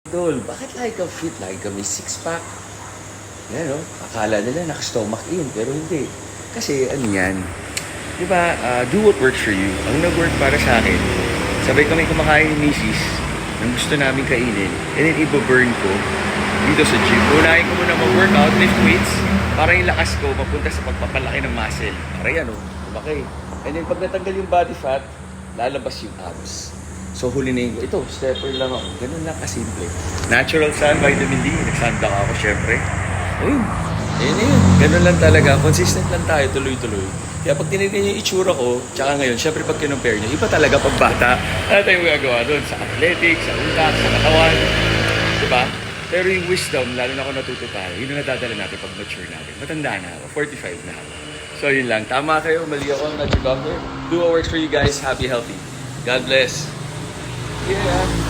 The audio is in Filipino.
Tol, bakit lagi ka fit? Lagi ka may six-pack? Yan, no? Akala nila naka-stomach in, pero hindi. Kasi, ano yan? Di ba, do what works for you. Ang nag-work para sa akin, sabay kami kumakain ni Mrs. ng gusto namin kainin, and then iba-burn ko dito sa gym. Unahin ko muna mag-workout, lift weights, para yung lakas ko mapunta sa pagpapalaki ng muscle. Para yan, lumaki. And then, pag natanggal yung body fat, lalabas yung abs. So, hulinayin ko. Ito, stepper lang ako. Ganun lang kasimple. Natural sun, vitamin D. Nag-sunblock ako, syempre. Ayun. Ayun na yun. Ganun lang talaga. Consistent lang tayo, tuloy-tuloy. Kaya pag tinignan niyo yung itsura ko, tsaka ngayon, syempre pag kinumpare niyo, iba talaga pag bata. Ano tayong gagawa doon? Sa athletics, sa utak, sa katawan. Diba? Pero yung wisdom, lalo na kung natuto tayo, yun ang nadadala natin pag mature natin. Matanda na ako, 45 na ako. So yun lang. Tama kayo, mali ako, I'm not your doctor. Do what works for you guys. Happy, healthy. God bless. Yeah.